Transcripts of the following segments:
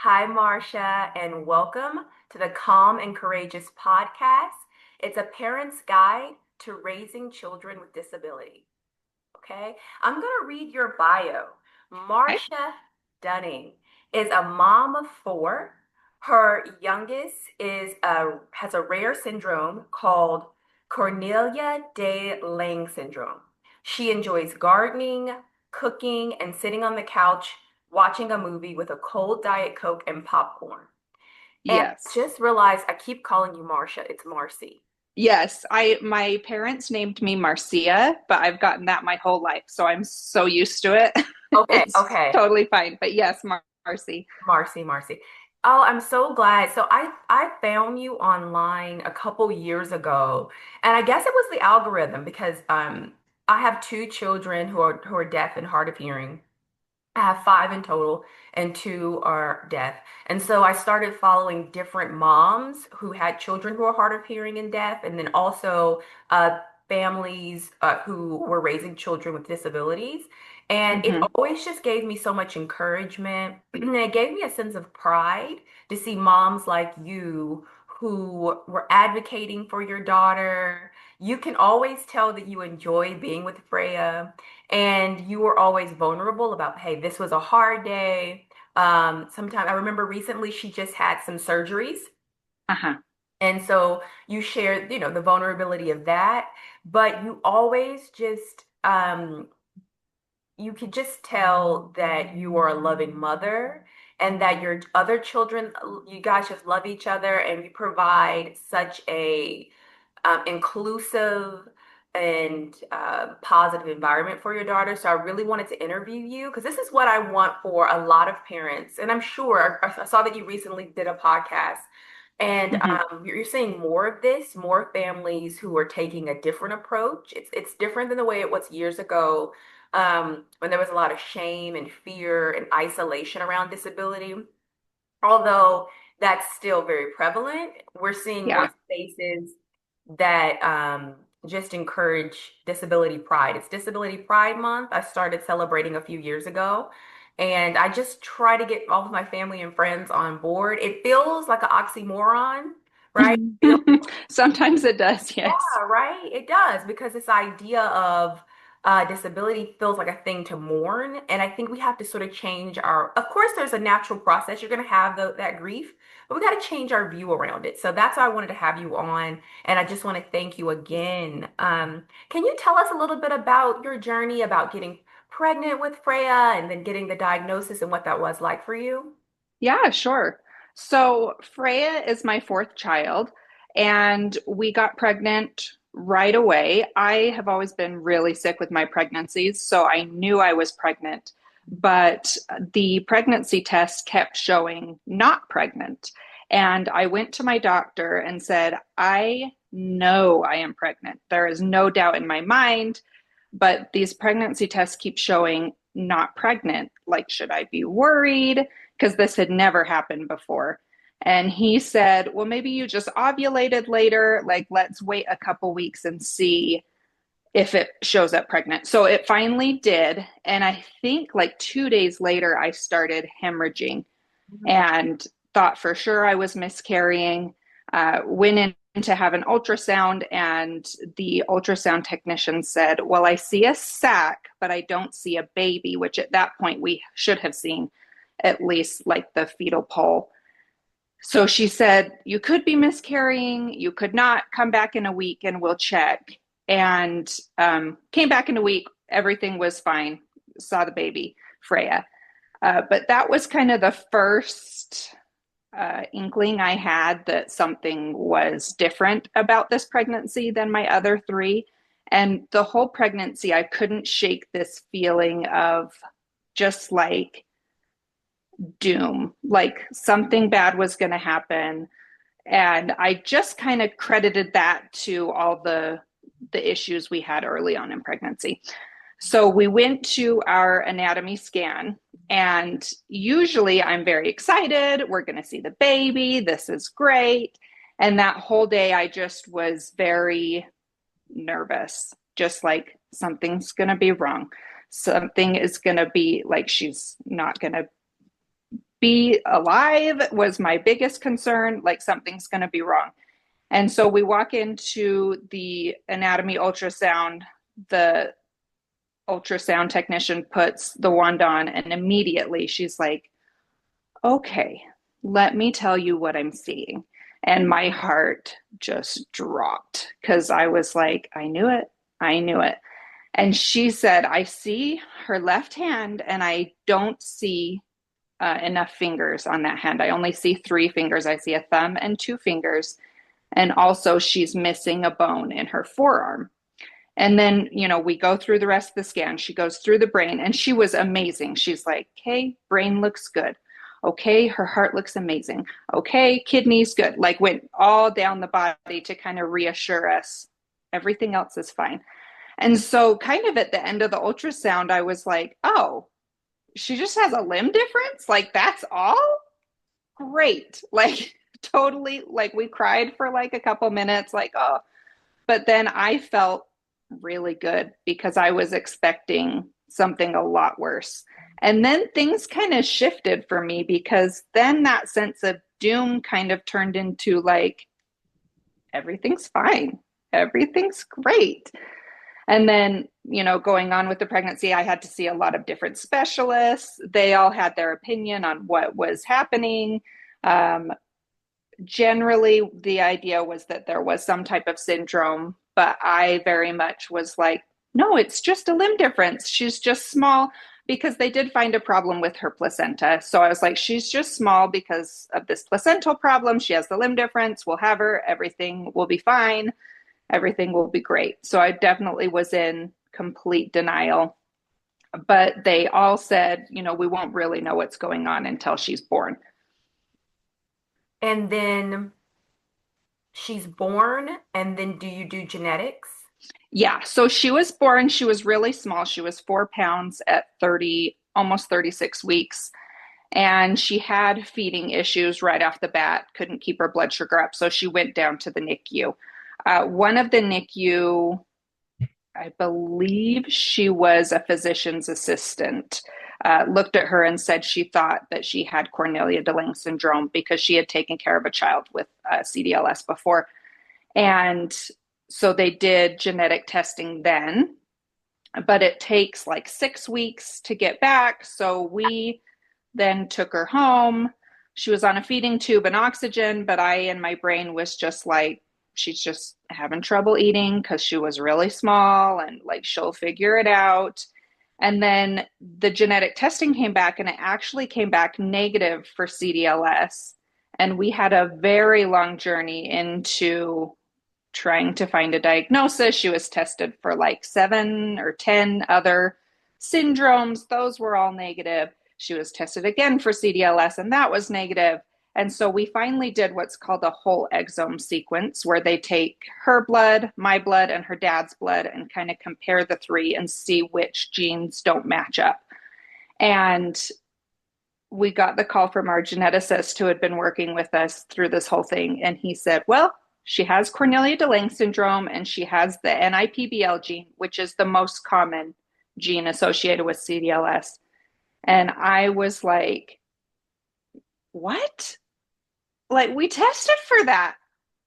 Hi, Marcia, and welcome to the Calm and Courageous podcast. It's a parent's guide to raising children with disability. Okay, I'm going to read your bio. Okay. Marcia Dunning is a mom of four. Her youngest has a rare syndrome called Cornelia de Lange Syndrome. She enjoys gardening, cooking, and sitting on the couch watching a movie with a cold Diet Coke and popcorn. And I Yes. just realized I keep calling you Marcia. It's Marcy. Yes. My parents named me Marcia, but I've gotten that my whole life, so I'm so used to it. Okay, It's okay. totally fine. But yes, Marcy. Marcy. Oh, I'm so glad. So I found you online a couple years ago, and I guess it was the algorithm because I have two children who are deaf and hard of hearing. I have five in total, and two are deaf. And so I started following different moms who had children who are hard of hearing and deaf, and then also families who were raising children with disabilities. And it Hmm. always just gave me so much encouragement. And it gave me a sense of pride to see moms like you who were advocating for your daughter. You can always tell that you enjoy being with Freya, and you were always vulnerable about, hey, this was a hard day. Sometimes I remember recently she just had some surgeries. Uh-huh. And so you shared, the vulnerability of that, but you always just, you could just tell that you are a loving mother and that your other children, you guys just love each other and you provide such a inclusive and positive environment for your daughter. So I really wanted to interview you because this is what I want for a lot of parents. And I'm sure I saw that you recently did a podcast. And Hmm. you're seeing more of this, more families who are taking a different approach. It's different than the way it was years ago, when there was a lot of shame and fear and isolation around disability. Although that's still very prevalent, we're seeing more Yeah. spaces that just encourage disability pride. It's Disability Pride Month. I started celebrating a few years ago, and I just try to get all of my family and friends on board. It feels like an oxymoron, right? Sometimes it does, yes. Yeah, right. It does because this idea of disability feels like a thing to mourn, and I think we have to sort of change our. Of course, there's a natural process. You're going to have that grief, but we got to change our view around it. So that's why I wanted to have you on, and I just want to thank you again. Can you tell us a little bit about your journey about getting pregnant with Freya and then getting the diagnosis and what that was like for you? Yeah, sure. So Freya is my fourth child, and we got pregnant right away. I have always been really sick with my pregnancies, so I knew I was pregnant, but the pregnancy test kept showing not pregnant. And I went to my doctor and said, I know I am pregnant. There is no doubt in my mind, but these pregnancy tests keep showing not pregnant. Like, should I be worried? Because this had never happened before. And he said, well, maybe you just ovulated later. Like, let's wait a couple weeks and see if it shows up pregnant. So it finally did. And I think like 2 days later, I started hemorrhaging and thought for sure I was miscarrying. Went in to have an ultrasound, and the ultrasound technician said, well, I see a sac, but I don't see a baby, which at that point we should have seen at least like the fetal pole. So she said, you could be miscarrying, you could not, come back in a week and we'll check. And came back in a week, everything was fine, saw the baby, Freya. But that was kind of the first inkling I had that something was different about this pregnancy than my other three. And the whole pregnancy, I couldn't shake this feeling of just like doom, like something bad was going to happen. And I just kind of credited that to all the issues we had early on in pregnancy. So we went to our anatomy scan, and usually I'm very excited. We're going to see the baby. This is great. And that whole day, I just was very nervous, just like something's going to be wrong. Something is going to be like she's not going to be alive was my biggest concern. Like something's going to be wrong. And so we walk into the anatomy ultrasound. The ultrasound technician puts the wand on, and immediately she's like, okay, let me tell you what I'm seeing. And my heart just dropped because I was like, I knew it. I knew it. And she said, I see her left hand and I don't see enough fingers on that hand. I only see three fingers. I see a thumb and two fingers. And also, she's missing a bone in her forearm. And then, we go through the rest of the scan. She goes through the brain and she was amazing. She's like, okay, brain looks good. Okay, her heart looks amazing. Okay, kidneys good. Like went all down the body to kind of reassure us everything else is fine. And so, kind of at the end of the ultrasound, I was like, oh, she just has a limb difference? Like, that's all? Great. Like, totally. Like, we cried for like a couple minutes, like, oh, but then I felt really good because I was expecting something a lot worse. And then things kind of shifted for me because then that sense of doom kind of turned into like, everything's fine, everything's great. And then, going on with the pregnancy, I had to see a lot of different specialists. They all had their opinion on what was happening. Um, Generally, the idea was that there was some type of syndrome, but I very much was like, no, it's just a limb difference. She's just small because they did find a problem with her placenta. So I was like, she's just small because of this placental problem. She has the limb difference. We'll have her. Everything will be fine. Everything will be great. So I definitely was in complete denial. But they all said, we won't really know what's going on until she's born. And then she's born, and then do you do genetics? Yeah. So she was born, she was really small. She was 4 pounds at 30, almost 36 weeks. And she had feeding issues right off the bat, couldn't keep her blood sugar up. So she went down to the NICU. One of the NICU, I believe she was a physician's assistant, looked at her and said she thought that she had Cornelia de Lange syndrome because she had taken care of a child with CDLS before. And so they did genetic testing then, but it takes like 6 weeks to get back. So we then took her home. She was on a feeding tube and oxygen, but I, in my brain, was just like, she's just having trouble eating because she was really small and like she'll figure it out. And then the genetic testing came back and it actually came back negative for CDLS. And we had a very long journey into trying to find a diagnosis. She was tested for like 7 or 10 other syndromes. Those were all negative. She was tested again for CDLS and that was negative. And so we finally did what's called a whole exome sequence where they take her blood, my blood, and her dad's blood and kind of compare the three and see which genes don't match up. And we got the call from our geneticist who had been working with us through this whole thing. And he said, well, she has Cornelia de Lange syndrome and she has the NIPBL gene, which is the most common gene associated with CDLS. And I was like, what? Like, we tested for that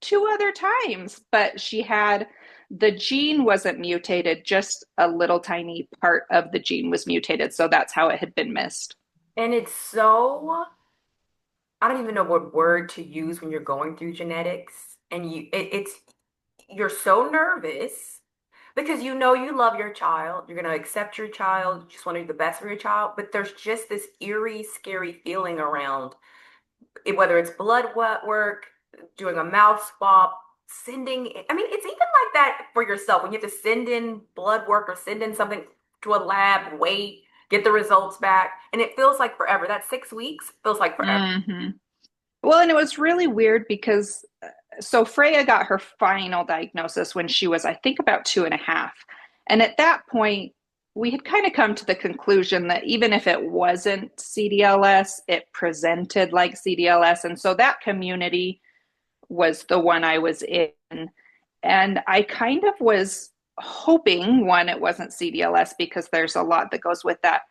2 other times, but she had the gene wasn't mutated, just a little tiny part of the gene was mutated. So that's how it had been missed. And it's so, I don't even know what word to use when you're going through genetics. And you're so nervous because you know you love your child. You're going to accept your child. You just want to do the best for your child. But there's just this eerie, scary feeling around it, whether it's blood work, doing a mouth swab, sending, I mean, it's even like that for yourself when you have to send in blood work or send in something to a lab, wait, get the results back. And it feels like forever. That 6 weeks feels like forever. Mm-hmm. Well, and it was really weird because so Freya got her final diagnosis when she was, I think, about 2.5. And at that point, we had kind of come to the conclusion that even if it wasn't CDLS, it presented like CDLS. And so that community was the one I was in. And I kind of was hoping, one, it wasn't CDLS because there's a lot that goes with that.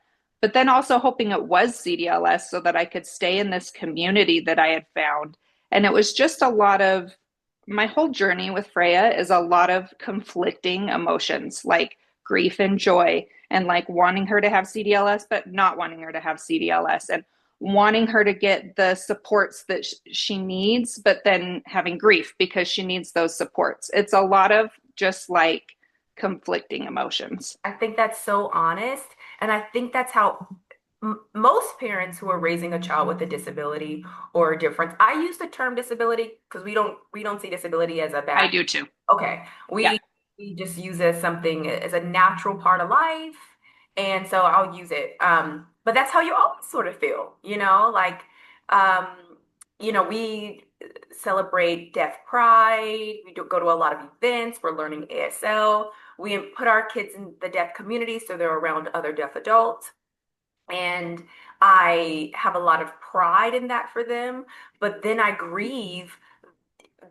but then also hoping it was CDLS so that I could stay in this community that I had found. And it was just a lot of my whole journey with Freya is a lot of conflicting emotions, like grief and joy, and like wanting her to have CDLS, but not wanting her to have CDLS, and wanting her to get the supports that she needs, but then having grief because she needs those supports. It's a lot of just like conflicting emotions. I think that's so honest. And I think that's how most parents who are raising a child with a disability or a difference, I use the term disability because we don't see disability as a I bad. do too. Okay. Yeah. We just use it as something as a natural part of life. And so I'll use it. But that's how you always sort of feel, like um, we celebrate Deaf Pride. We do go to a lot of events. We're learning ASL. We put our kids in the deaf community so they're around other deaf adults. And I have a lot of pride in that for them. But then I grieve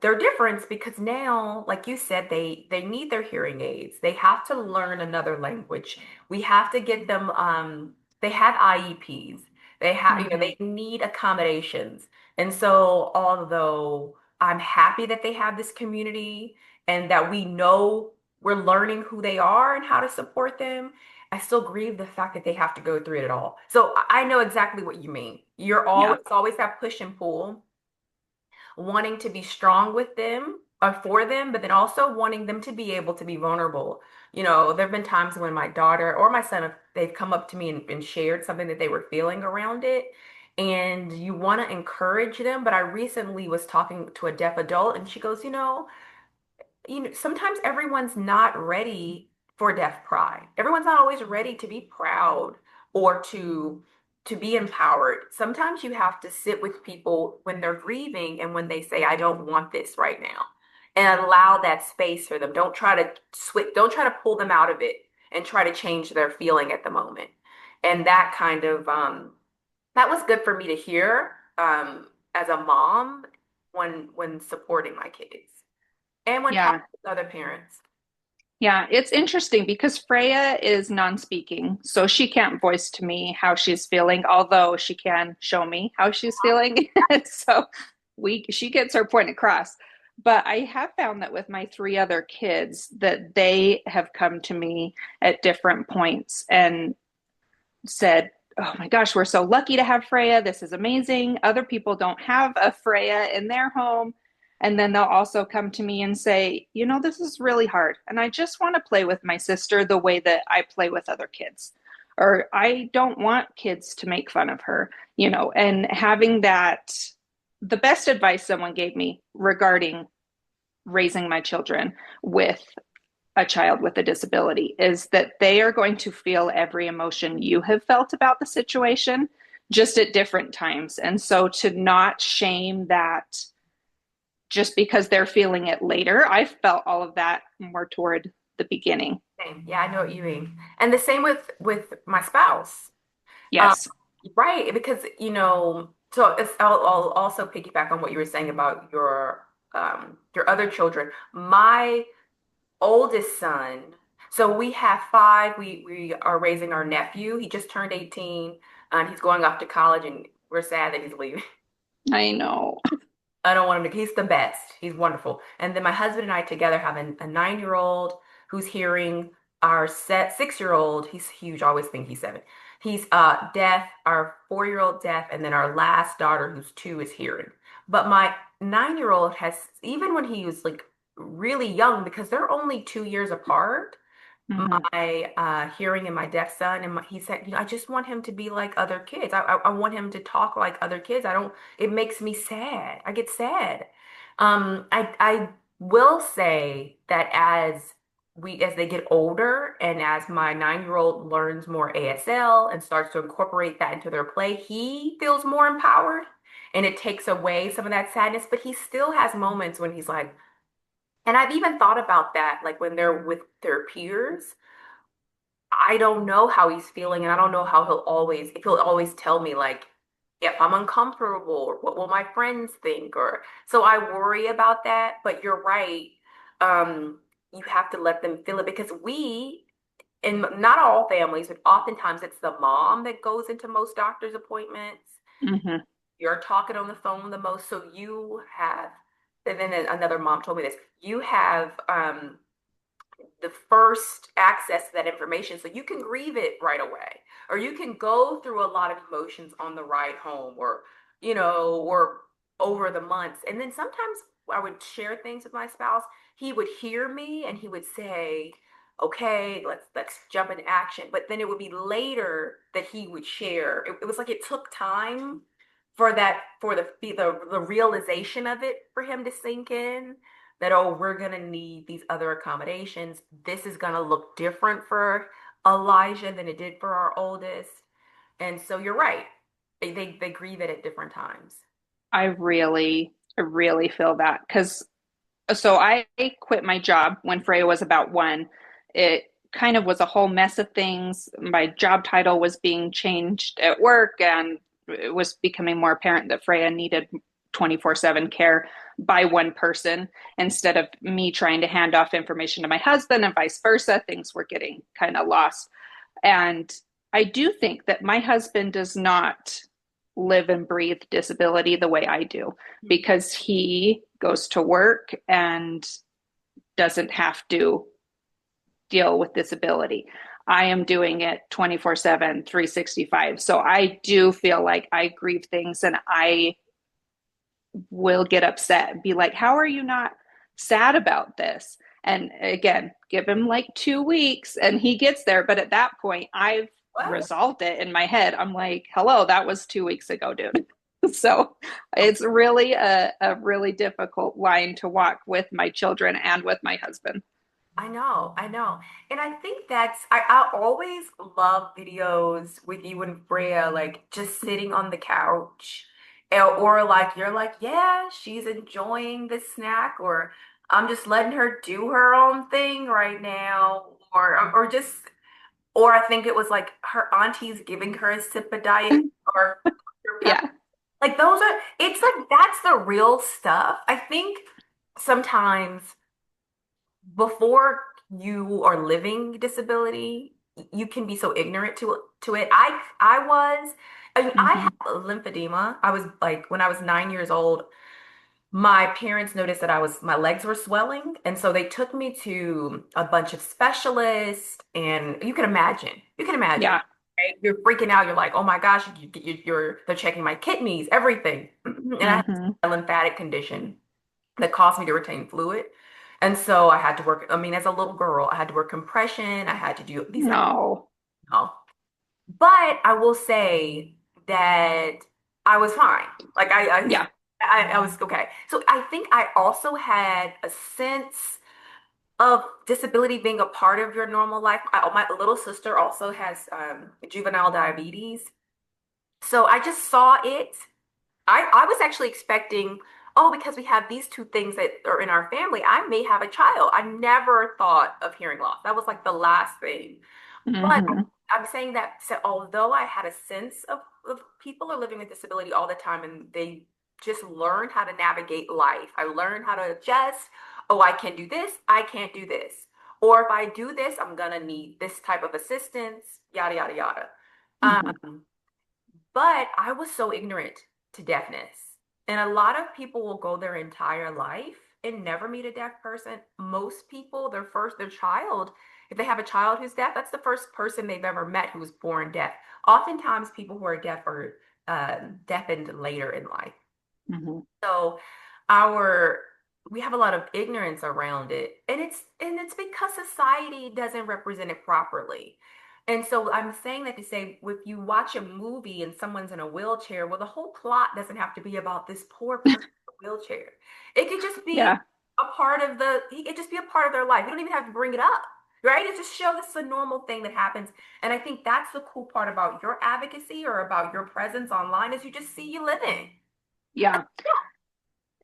their difference because now, like you said, they need their hearing aids. They have to learn another language. We have to get them they have IEPs. They have, Mm-hmm. they need accommodations. And so although I'm happy that they have this community and that we know we're learning who they are and how to support them, I still grieve the fact that they have to go through it at all. So I know exactly what you mean. You're Yeah. always that push and pull, wanting to be strong with them or for them, but then also wanting them to be able to be vulnerable. There have been times when my daughter or my son, they've come up to me and shared something that they were feeling around it. And you want to encourage them. But I recently was talking to a deaf adult, and she goes, sometimes everyone's not ready for deaf pride. Everyone's not always ready to be proud or to be empowered. Sometimes you have to sit with people when they're grieving and when they say, I don't want this right now. And allow that space for them. Don't try to switch, don't try to pull them out of it and try to change their feeling at the moment. And that kind of that was good for me to hear as a mom when supporting my kids and when talking Yeah. with other parents. Yeah, it's interesting because Freya is non-speaking, so she can't voice to me how she's feeling, although she can show me how she's feeling. So she gets her point across. But I have found that with my three other kids that they have come to me at different points and said, "Oh my gosh, we're so lucky to have Freya. This is amazing. Other people don't have a Freya in their home." And then they'll also come to me and say, this is really hard. And I just want to play with my sister the way that I play with other kids. Or I don't want kids to make fun of her, and having that, the best advice someone gave me regarding raising my children with a child with a disability is that they are going to feel every emotion you have felt about the situation, just at different times. And so to not shame that just because they're feeling it later, I felt all of that more toward the beginning. Same. Yeah, I know what you mean. And the same with my spouse. Um, Yes. right, because so I'll also piggyback on what you were saying about your other children. My oldest son, so we have five. We are raising our nephew. He just turned 18 and he's going off to college, and we're sad that he's leaving. I know. I don't want him to. He's the best. He's wonderful. And then my husband and I together have a 9-year-old who's hearing. Our 6-year-old, he's huge. I always think he's 7. He's deaf. Our 4-year-old deaf, and then our last daughter, who's 2, is hearing. But my 9-year-old has, even when he was like really young, because they're only 2 years apart, Mm-hmm. my hearing and my deaf son, and he said, I just want him to be like other kids. I want him to talk like other kids. I don't. It makes me sad. I get sad. I will say that as they get older, and as my 9-year-old learns more ASL and starts to incorporate that into their play, he feels more empowered, and it takes away some of that sadness. But he still has moments when he's like, and I've even thought about that, like when they're with their peers. I don't know how he's feeling, and I don't know how if he'll always tell me like if I'm uncomfortable or what will my friends think, or so I worry about that. But you're right. You have to let them feel it because we in not all families, but oftentimes it's the mom that goes into most doctor's appointments. Hmm. You're talking on the phone the most. So you have, and then another mom told me this, you have the first access to that information, so you can grieve it right away, or you can go through a lot of emotions on the ride home, or or over the months. And then sometimes I would share things with my spouse. He would hear me and he would say, okay, let's jump into action. But then it would be later that he would share. It was like it took time for that, for the realization of it for him to sink in, that, oh, we're going to need these other accommodations. This is going to look different for Elijah than it did for our oldest. And so you're right. They grieve it at different times. I really feel that because so I quit my job when Freya was about one. It kind of was a whole mess of things. My job title was being changed at work, and it was becoming more apparent that Freya needed 24/7 care by one person instead of me trying to hand off information to my husband and vice versa. Things were getting kind of lost. And I do think that my husband does not live and breathe disability the way I do because he goes to work and doesn't have to deal with disability. I am doing it 24/7, 365. So I do feel like I grieve things and I will get upset and be like, how are you not sad about this? And again, give him like 2 weeks and he gets there. But at that point, I've What? resolved it in my head. I'm like, hello, that was 2 weeks ago, dude. So it's really a really difficult line to walk with my children and with my husband. I know, I know. And I think I always love videos with you and Freya, like just sitting on the couch. Or like you're like, yeah, she's enjoying the snack, or I'm just letting her do her own thing right now. Or I think it was like her auntie's giving her a sip of diet, or Yeah. like those are, it's like that's the real stuff. I think sometimes before you are living disability, you can be so ignorant to it. I Hmm. had lymphedema. I was like, when I was 9 years old, my parents noticed that my legs were swelling, and so they took me to a bunch of specialists. And you can imagine, Yeah. right? You're freaking out. You're like, oh my gosh, they're checking my kidneys, everything. And I had Hmm. a lymphatic condition that caused me to retain fluid. And so I had to work, I mean, as a little girl, I had to work compression. I had to do these type No. of, but I will say that I was fine. Like Yeah. I was okay. So I think I also had a sense of disability being a part of your normal life. My little sister also has juvenile diabetes. So I just saw it. I was actually expecting, oh, because we have these two things that are in our family, I may have a child. I never thought of hearing loss. That was like the last thing. But Hmm. I'm saying that, so although I had a sense of people are living with disability all the time, and they just learned how to navigate life. I learned how to adjust. Oh, I can do this. I can't do this. Or if I do this, I'm gonna need this type of assistance, yada, yada, yada. Hmm. Um, but I was so ignorant to deafness. And a lot of people will go their entire life and never meet a deaf person. Most people, their child, if they have a child who's deaf, that's the first person they've ever met who was born deaf. Oftentimes, people who are deaf are deafened later in life. Hmm. So our we have a lot of ignorance around it. And it's because society doesn't represent it properly. And so I'm saying that to say, if you watch a movie and someone's in a wheelchair, well, the whole plot doesn't have to be about this poor person in a wheelchair. It could just be Yeah. it could just be a part of their life. You don't even have to bring it up, right? It just shows this is a normal thing that happens. And I think that's the cool part about your advocacy or about your presence online, is you just see you living. Yeah.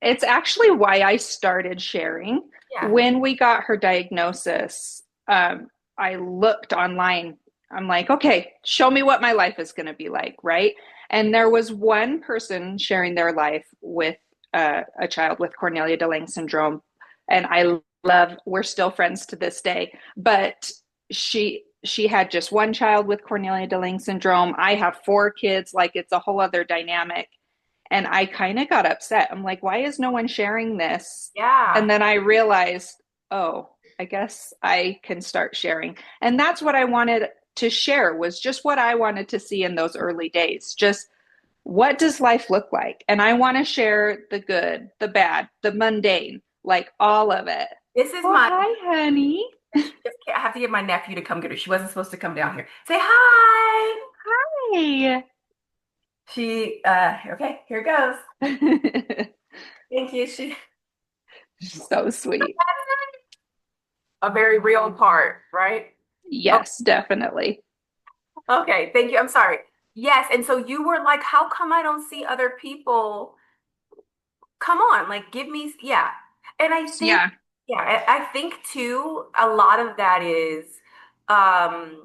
It's actually why I started sharing. Yeah. When we got her diagnosis, I looked online. I'm like, okay, show me what my life is going to be like, right? And there was one person sharing their life with a child with Cornelia de Lange syndrome. And we're still friends to this day, but she had just one child with Cornelia de Lange syndrome. I have four kids. Like it's a whole other dynamic. And I kind of got upset. I'm like, why is no one sharing this? And Yeah. then I realized, oh, I guess I can start sharing. And that's what I wanted to share was just what I wanted to see in those early days. Just what does life look like? And I want to share the good, the bad, the mundane, like all of it. This is Oh, my, hi, honey. she just can't, I have to get my nephew to come get her. She wasn't supposed to come down here. Say hi. Hey. Okay, here goes. Thank you. She, So sweet. a very real part, right? Oh, Yes, definitely. okay. Thank you. I'm sorry. Yes. And so you were like, how come I don't see other people? Come on, like give me, yeah. And I think, Yeah, yeah, I think too, a lot of that is um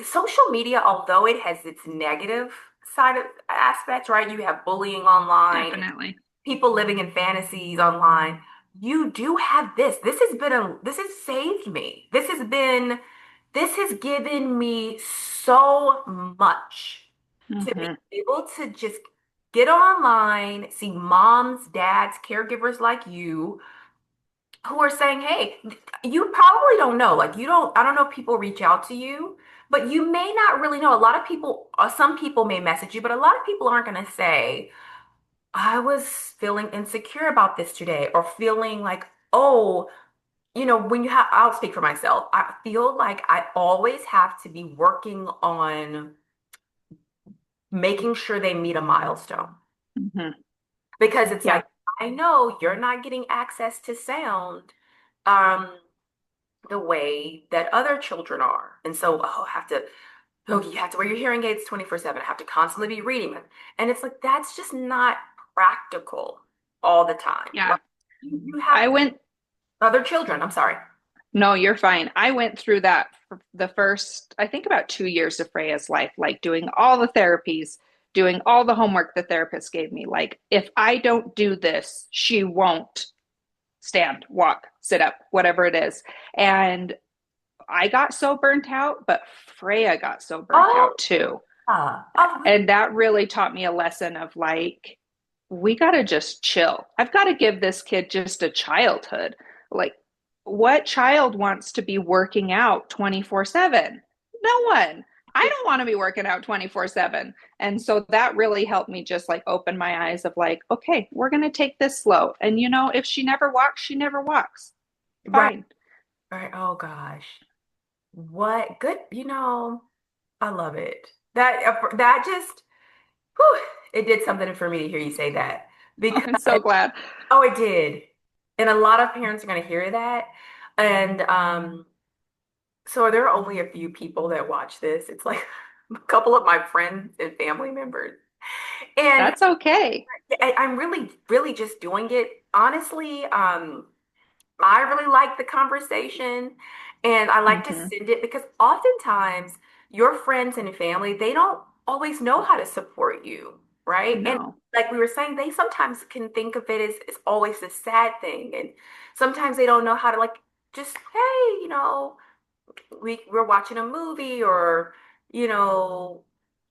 social media, although it has its negative side of aspects, right? You have bullying online, definitely. people living in fantasies online. You do have this. This has saved me. This has given me so much to be Hmm. able to just get online, see moms, dads, caregivers like you who are saying, hey, you probably don't know. Like, I don't know if people reach out to you, but you may not really know. A lot of people, some people may message you, but a lot of people aren't going to say, I was feeling insecure about this today, or feeling like, oh, when I'll speak for myself. I feel like I always have to be working on making sure they meet a milestone Hmm. because it's Yeah, like, I know you're not getting access to sound. Um, the way that other children are. And so, you have to wear your hearing aids 24/7. I have to constantly be reading them. And it's like, that's just not practical all the time, yeah. right? You I have went, other children. I'm sorry. no, you're fine. I went through that for the first, I think about 2 years of Freya's life, like doing all the therapies, doing all the homework the therapist gave me. Like, if I don't do this, she won't stand, walk, sit up, whatever it is. And I got so burnt out, but Freya got so burnt Oh, out too. oh, And that really taught me a lesson of like, we got to just chill. I've got to give this kid just a childhood. Like, what child wants to be working out 24/7? No one. I don't want to be working out 24/7. And so that really helped me just like open my eyes of like, okay, we're going to take this slow. And if she never walks, she never walks. right, Fine. right. Oh gosh. What good, I love it. That just, whew, it did something for me to hear you say that because I'm so glad. oh, it did. And a lot of parents are going to hear that. And so there are only a few people that watch this. It's like a couple of my friends and family members. And That's okay. I'm really, really just doing it honestly. I really like the conversation and I like to Hmm. send it because oftentimes your friends and family, they don't always know how to support you, right? And No. like we were saying, they sometimes can think of it as always a sad thing. And sometimes they don't know how to like just, hey, we're watching a movie or, you know,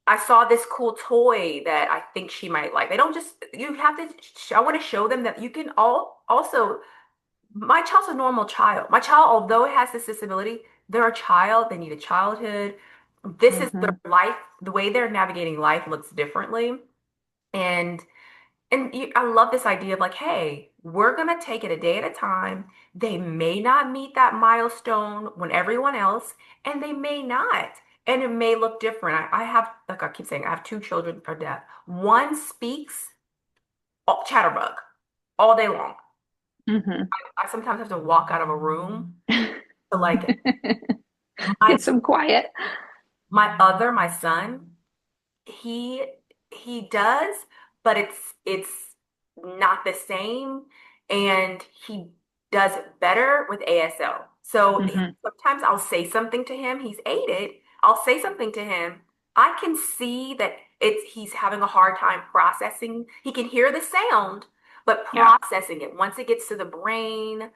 I saw this cool toy that I think she might like. They don't just, you have to, I want to show them that you can also my child's a normal child. My child, although it has this disability, they're a child. They need a childhood. This is their Hmm. life. The way they're navigating life looks differently. And I love this idea of like, hey, we're gonna take it a day at a time. They may not meet that milestone when everyone else, and they may not. And it may look different. I have, like I keep saying, I have two children are deaf. One speaks chatterbug all day long. Hmm. I sometimes have to walk out of a room to like my Get some quiet. my son, he he does, but it's not the same, and he does better with ASL. So Hmm. sometimes I'll say something to him. He's aided. I'll say something to him. I can see that he's having a hard time processing. He can hear the sound, but Yeah. processing it. Once it gets to the brain,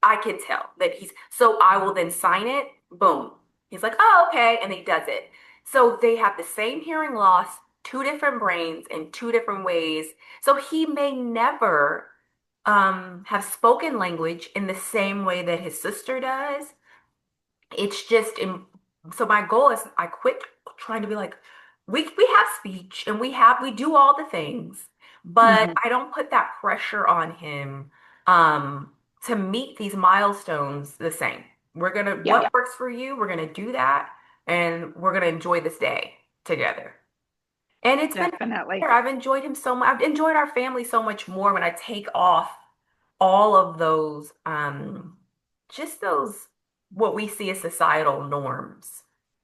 I can tell that so I will then sign it. Boom. He's like, oh, okay. And he does it. So they have the same hearing loss, two different brains in two different ways. So he may never have spoken language in the same way that his sister does. It's just so my goal is I quit trying to be like we have speech and we do all the things, but Hmm. I don't put that pressure on him um to meet these milestones the same. We're gonna Yeah, what works for you, we're gonna do that, and we're gonna enjoy this day together. And it's been definitely. I've enjoyed him so much. I've enjoyed our family so much more when I take off all of those just those what we see as societal norms,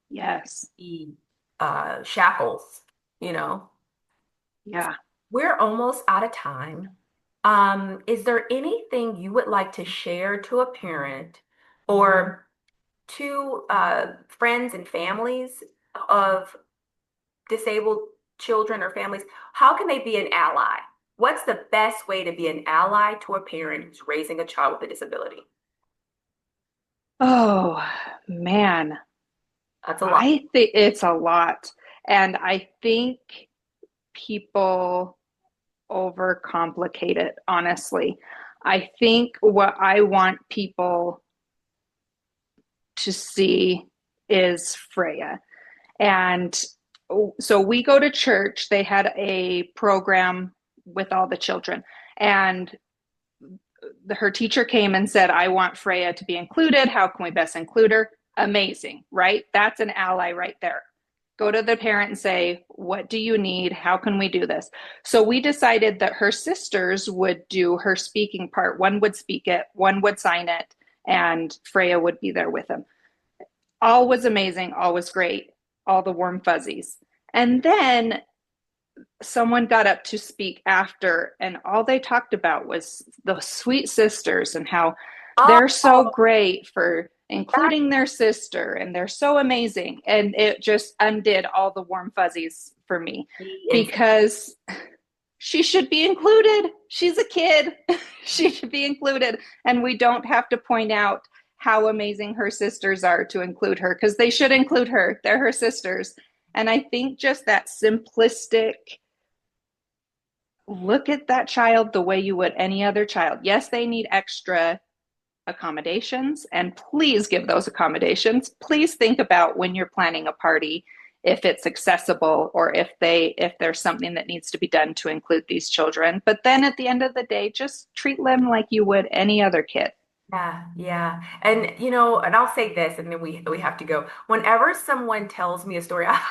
Yes. the shackles, you know. Yeah. We're almost out of time. Is there anything you would like to share to a parent or to friends and families of disabled children or families? How can they be an ally? What's the best way to be an ally to a parent who's raising a child with a disability? Oh, man. That's a lot. I think it's a lot. And I think people overcomplicate it, honestly. I think what I want people to see is Freya. And so we go to church. They had a program with all the children. And her teacher came and said, I want Freya to be included. How can we best include her? Amazing, right? That's an ally right there. Go to the parent and say, what do you need? How can we do this? So we decided that her sisters would do her speaking part. One would speak it, one would sign it, and Freya would be there with them. All was amazing, all was great, all the warm fuzzies. And then someone got up to speak after, and all they talked about was the sweet sisters and how Oh, they're so great for including their sister and they're so amazing. And it just undid all the warm fuzzies for me that's because she should be included. She's a kid. She should be included. And we don't have to point out how amazing her sisters are to include her because they should include her. They're her sisters. And I think just that simplistic look at that child the way you would any other child. Yes, they need extra accommodations, and please give those accommodations. Please think about when you're planning a party if it's accessible or if there's something that needs to be done to include these children. But then at the end of the day, just treat them like you would any other kid. yeah, yeah. And and I'll say this and then we have to go. Whenever someone tells me a story, I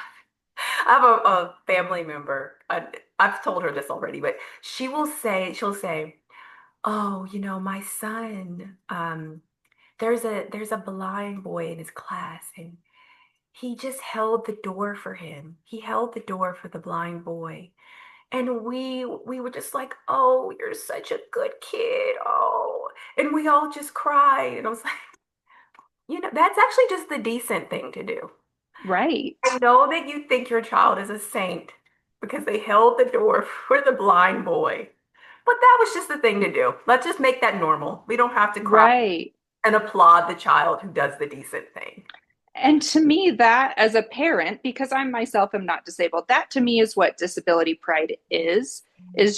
have a family member. I've told her this already, but she'll say, "Oh, my son, there's a blind boy in his class and he just held the door for him. He held the door for the blind boy." And we were just like, "Oh, you're such a good kid. Oh." And we all just cried. And I was like, that's actually just the decent thing to do. Right. I know that you think your child is a saint because they held the door for the blind boy. But that was just the thing to do. Let's just make that normal. We don't have to cry Right. and applaud the child who does the decent thing. And to me, that as a parent, because I myself am not disabled, that to me is what disability pride is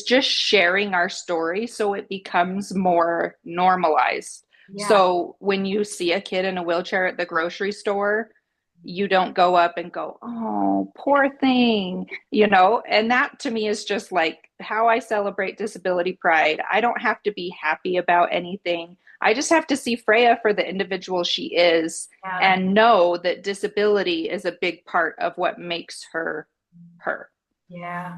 just sharing our story so it becomes more normalized. Yeah. So when you see a kid in a wheelchair at the grocery store, you don't go up and go, oh, poor thing, and that to me is just like how I celebrate disability pride. I don't have to be happy about anything. I just have to see Freya for the individual she is Yeah. and know that disability is a big part of what makes her her. Yeah.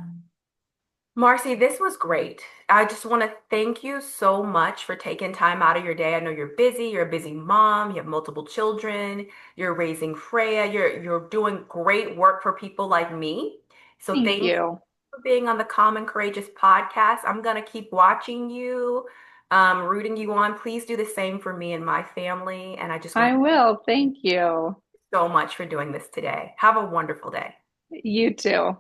Marcy, this was great. I just want to thank you so much for taking time out of your day. I know you're busy, you're a busy mom, you have multiple children, you're raising Freya, you're doing great work for people like me. So Thank thank you you. for being on the Common Courageous podcast. I'm gonna keep watching you, rooting you on. Please do the same for me and my family. And I just want I to thank will. Thank you. you so much for doing this today. Have a wonderful day. You too.